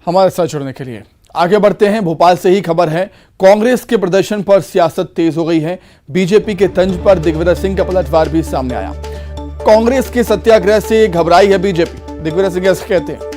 हमारे साथ जुड़ने के लिए। आगे बढ़ते हैं, भोपाल से ही खबर है। कांग्रेस के प्रदर्शन पर सियासत तेज हो गई है। बीजेपी के तंज पर दिग्विजय सिंह का पलटवार भी सामने आया। कांग्रेस के सत्याग्रह से घबराई है बीजेपी, दिग्विजय सिंह ऐसे कहते हैं।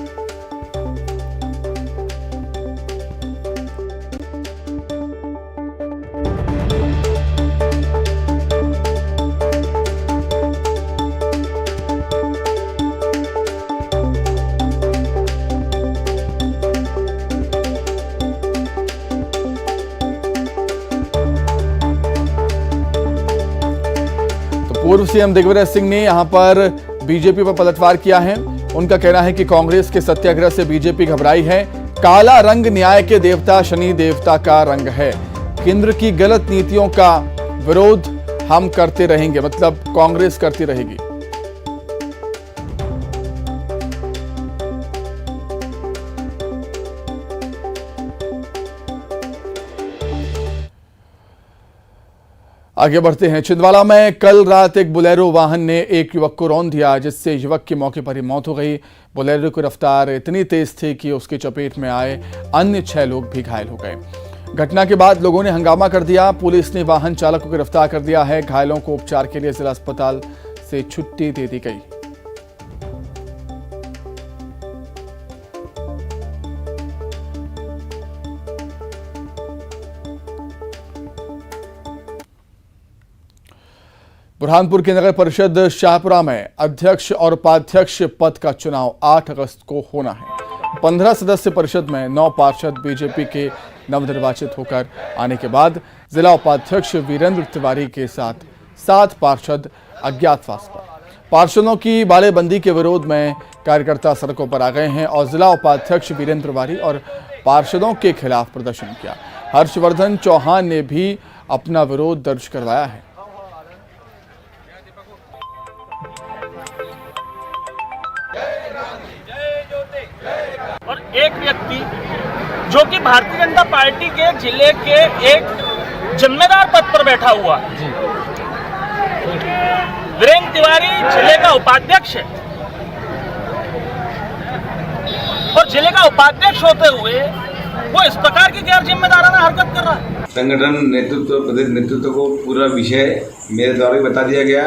पूर्व सीएम दिग्विजय सिंह ने यहां पर बीजेपी पर पलटवार किया है। उनका कहना है कि कांग्रेस के सत्याग्रह से बीजेपी घबराई है। काला रंग न्याय के देवता शनि देवता का रंग है। केंद्र की गलत नीतियों का विरोध हम करते रहेंगे, मतलब कांग्रेस करती रहेगी। आगे बढ़ते हैं। छिंदवाड़ा में कल रात एक बोलेरो वाहन ने एक युवक को रौंद दिया, जिससे युवक की मौके पर ही मौत हो गई। बोलेरो की रफ्तार इतनी तेज थी कि उसकी चपेट में आए अन्य 6 लोग भी घायल हो गए। घटना के बाद लोगों ने हंगामा कर दिया। पुलिस ने वाहन चालक को गिरफ्तार कर दिया है। घायलों को उपचार के लिए जिला अस्पताल से छुट्टी दे दी गई। बुरहानपुर की नगर परिषद शाहपुरा में अध्यक्ष और उपाध्यक्ष पद का चुनाव 8 अगस्त को होना है। 15 सदस्य परिषद में 9 पार्षद बीजेपी के नवनिर्वाचित होकर आने के बाद जिला उपाध्यक्ष वीरेंद्र तिवारी के साथ 7 पार्षद अज्ञातवास पर। पार्षदों की बालेबंदी के विरोध में कार्यकर्ता सड़कों पर आ गए हैं और जिला उपाध्यक्ष वीरेंद्र तिवारी और पार्षदों के खिलाफ प्रदर्शन किया। हर्षवर्धन चौहान ने भी अपना विरोध दर्ज करवाया है। और एक व्यक्ति जो कि भारतीय जनता पार्टी के जिले के एक जिम्मेदार पद पर बैठा हुआ वीरेंद्र तिवारी जिले का उपाध्यक्ष है और जिले का उपाध्यक्ष होते हुए वो इस प्रकार की गैर जिम्मेदाराना हरकत कर रहा है। संगठन नेतृत्व, प्रदेश नेतृत्व को पूरा विषय मेरे द्वारा भी बता दिया गया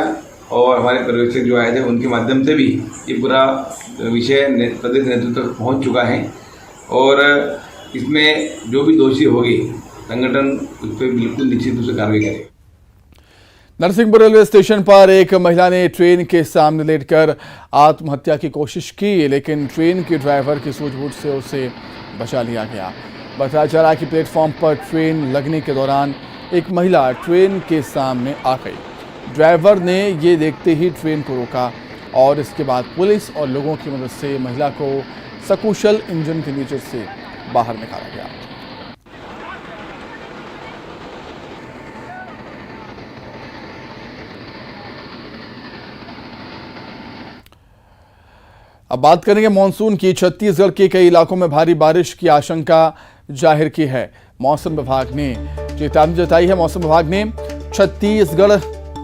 और हमारे पर्यवेक्षक जो आए थे उनके माध्यम से भी ये पूरा विषय प्रदेश नेतृत्व तक पहुंच चुका है और इसमें जो भी दोषी होगी संगठन उस पर बिल्कुल निश्चित रूप से कार्रवाई करेगा। नरसिंहपुर रेलवे स्टेशन पर एक महिला ने ट्रेन के सामने लेटकर आत्महत्या की कोशिश की, लेकिन ट्रेन के ड्राइवर की सूझबूझ से उसे बचा लिया गया। बताया जा रहा है कि प्लेटफॉर्म पर ट्रेन लगने के दौरान एक महिला ट्रेन के सामने आ गई। ड्राइवर ने ये देखते ही ट्रेन को रोका और इसके बाद पुलिस और लोगों की मदद से महिला को सकुशल इंजन के नीचे से बाहर निकाला गया। अब बात करेंगे मानसून की। छत्तीसगढ़ के कई इलाकों में भारी बारिश की आशंका जाहिर की है। मौसम विभाग ने चेतावनी जताई है। मौसम विभाग ने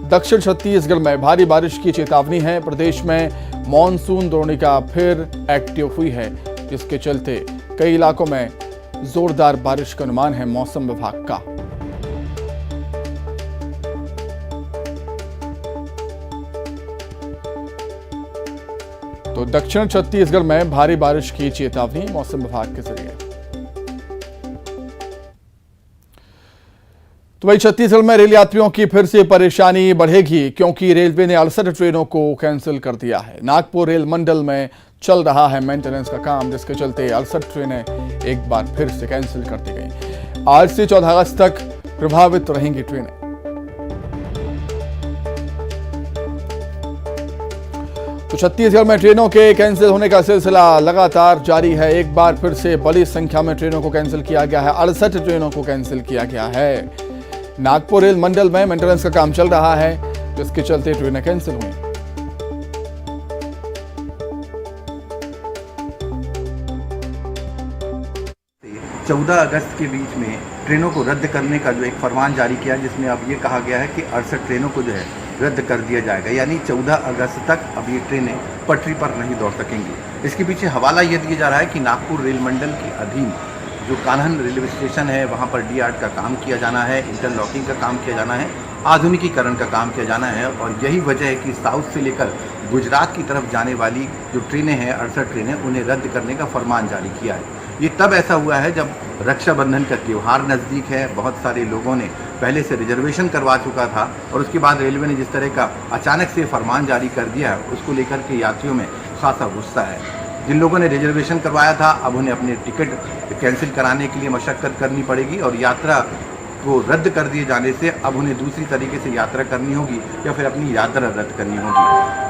दक्षिण छत्तीसगढ़ में भारी बारिश की चेतावनी है। प्रदेश में मानसून द्रोणिका फिर एक्टिव हुई है, जिसके चलते कई इलाकों में जोरदार बारिश का अनुमान है मौसम विभाग का। तो दक्षिण छत्तीसगढ़ में भारी बारिश की चेतावनी मौसम विभाग के जरिए। तो वही छत्तीसगढ़ में रेल यात्रियों की फिर से परेशानी बढ़ेगी, क्योंकि रेलवे ने 68 ट्रेनों को कैंसिल कर दिया है। नागपुर रेल मंडल में चल रहा है मेंटेनेंस का काम, जिसके चलते 68 ट्रेनें एक बार फिर से कैंसिल कर दी गई। आज से 14 अगस्त तक प्रभावित रहेंगी ट्रेनें। तो छत्तीसगढ़ में ट्रेनों के कैंसिल होने का सिलसिला लगातार जारी है। एक बार फिर से बड़ी संख्या में ट्रेनों को कैंसिल किया गया है। 68 ट्रेनों को कैंसिल किया गया है। नागपुर रेल मंडल में मेंटेनेंस का काम चल रहा है, जिसके चलते ट्रेनें कैंसिल हुई। चौदह अगस्त के बीच में ट्रेनों को रद्द करने का जो एक फरमान जारी किया, जिसमें अब ये कहा गया है कि 68 ट्रेनों को जो है रद्द कर दिया जाएगा। यानी 14 अगस्त तक अब ये ट्रेनें पटरी पर नहीं दौड़ सकेंगी। इसके पीछे हवाला ये दिया जा रहा है कि नागपुर रेल मंडल के अधीन जो कान्हन रेलवे स्टेशन है वहाँ पर डी-आर्ट का काम किया जाना है, इंटरलॉकिंग का काम किया जाना है, आधुनिकीकरण का काम किया जाना है। और यही वजह है कि साउथ से लेकर गुजरात की तरफ जाने वाली जो ट्रेनें हैं 68 ट्रेनें, उन्हें रद्द करने का फरमान जारी किया है। ये तब ऐसा हुआ है जब रक्षाबंधन का त्यौहार नज़दीक है। बहुत सारे लोगों ने पहले से रिजर्वेशन करवा चुका था और उसके बाद रेलवे ने जिस तरह का अचानक से फरमान जारी कर दिया है, उसको लेकर के यात्रियों में खासा गुस्सा है। जिन लोगों ने रिजर्वेशन करवाया था अब उन्हें अपने टिकट कैंसिल कराने के लिए मशक्क़त करनी पड़ेगी और यात्रा को रद्द कर दिए जाने से अब उन्हें दूसरी तरीके से यात्रा करनी होगी या फिर अपनी यात्रा रद्द करनी होगी।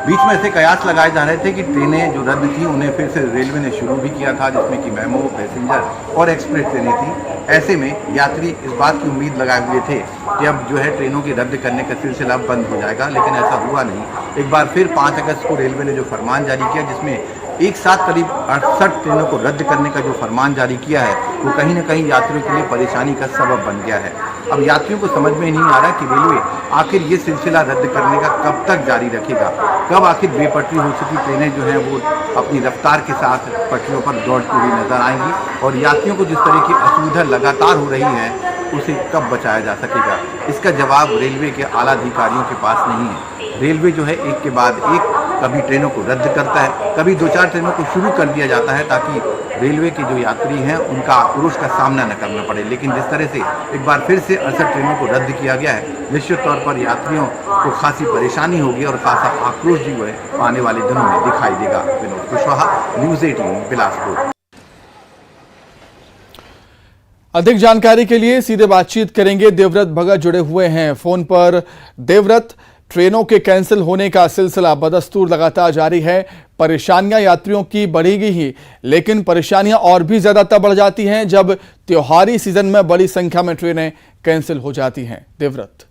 बीच में ऐसे कयास लगाए जा रहे थे कि ट्रेनें जो रद्द थी उन्हें फिर से रेलवे ने शुरू भी किया था, जिसमें कि मेमो, पैसेंजर और एक्सप्रेस ट्रेनें थी। ऐसे में यात्री इस बात की उम्मीद लगाए हुए थे कि अब जो है ट्रेनों के रद्द करने का सिलसिला बंद हो जाएगा, लेकिन ऐसा हुआ नहीं। एक बार फिर 5 अगस्त को रेलवे ने जो फरमान जारी किया, जिसमें एक साथ करीब 68 ट्रेनों को रद्द करने का जो फरमान जारी किया है, वो कहीं न कहीं यात्रियों के लिए परेशानी का सबब बन गया है। अब यात्रियों को समझ में नहीं आ रहा कि रेलवे आखिर ये सिलसिला रद्द करने का कब तक जारी रखेगा, कब आखिर बेपटरी हो चुकी ट्रेनें जो हैं वो अपनी रफ्तार के साथ पटरियों पर दौड़ती हुई नजर आएंगी और यात्रियों को जिस तरह की असुविधा लगातार हो रही है उसे कब बचाया जा सकेगा। इसका जवाब रेलवे के आला अधिकारियों के पास नहीं है। रेलवे जो है एक के बाद एक कभी ट्रेनों को रद्द करता है, कभी 2-4 ट्रेनों को शुरू कर दिया जाता है ताकि रेलवे के जो यात्री हैं उनका आक्रोश का सामना न करना पड़े। लेकिन जिस तरह से एक बार फिर से 68 ट्रेनों को रद्द किया गया है, निश्चित तौर पर यात्रियों को खासी परेशानी होगी और खासा आक्रोश जो है आने वाले दिनों में दिखाई देगा। विनोद कुशवाहा, न्यूज़ 18 बिलासपुर। अधिक जानकारी के लिए सीधे बातचीत करेंगे। देवव्रत भगत जुड़े हुए हैं फोन पर। देवव्रत, ट्रेनों के कैंसिल होने का सिलसिला बदस्तूर लगातार जारी है। परेशानियां यात्रियों की बढ़ेगी ही, लेकिन परेशानियां और भी ज्यादा तब बढ़ जाती हैं जब त्योहारी सीजन में बड़ी संख्या में ट्रेनें कैंसिल हो जाती हैं। देवव्रत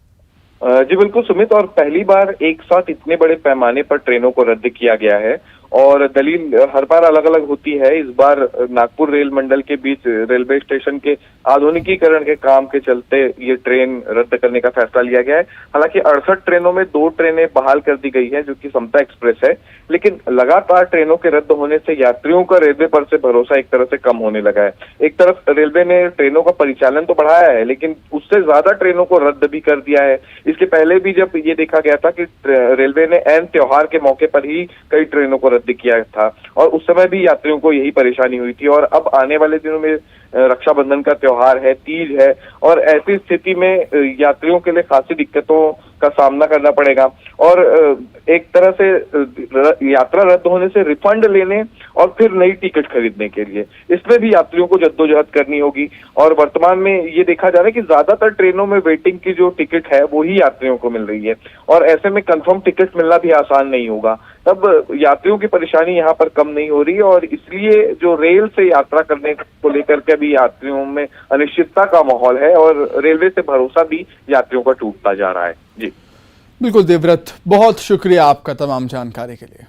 जी बिल्कुल सुमित, और पहली बार एक साथ इतने बड़े पैमाने पर ट्रेनों को रद्द किया गया है और दलील हर बार अलग अलग होती है। इस बार नागपुर रेल मंडल के बीच रेलवे स्टेशन के आधुनिकीकरण के काम के चलते ये ट्रेन रद्द करने का फैसला लिया गया है। हालांकि 68 ट्रेनों में 2 ट्रेनें बहाल कर दी गई हैं, जो कि समता एक्सप्रेस है, लेकिन लगातार ट्रेनों के रद्द होने से यात्रियों का रेलवे पर से भरोसा एक तरह से कम होने लगा है। एक तरफ रेलवे ने ट्रेनों का परिचालन तो बढ़ाया है, लेकिन उससे ज्यादा ट्रेनों को रद्द भी कर दिया है। इसके पहले भी जब ये देखा गया था कि रेलवे ने ऐन त्योहार के मौके पर ही कई ट्रेनों को रद्द किया था और उस समय भी यात्रियों को यही परेशानी हुई थी। और अब आने वाले दिनों में रक्षाबंधन का त्योहार है, तीज है, और ऐसी स्थिति में यात्रियों के लिए खासी दिक्कतों का सामना करना पड़ेगा और एक तरह से यात्रा रद्द होने से रिफंड लेने और फिर नई टिकट खरीदने के लिए इसमें भी यात्रियों को जद्दोजहद करनी होगी। और वर्तमान में ये देखा जा रहा है कि ज्यादातर ट्रेनों में वेटिंग की जो टिकट है वो ही यात्रियों को मिल रही है और ऐसे में कंफर्म टिकट मिलना भी आसान नहीं होगा। तब यात्रियों की परेशानी यहाँ पर कम नहीं हो रही और इसलिए जो रेल से यात्रा करने को लेकर के भी यात्रियों में अनिश्चितता का माहौल है और रेलवे से भरोसा भी यात्रियों का टूटता जा रहा है। जी बिल्कुल देवव्रत, बहुत शुक्रिया आपका तमाम जानकारी के लिए।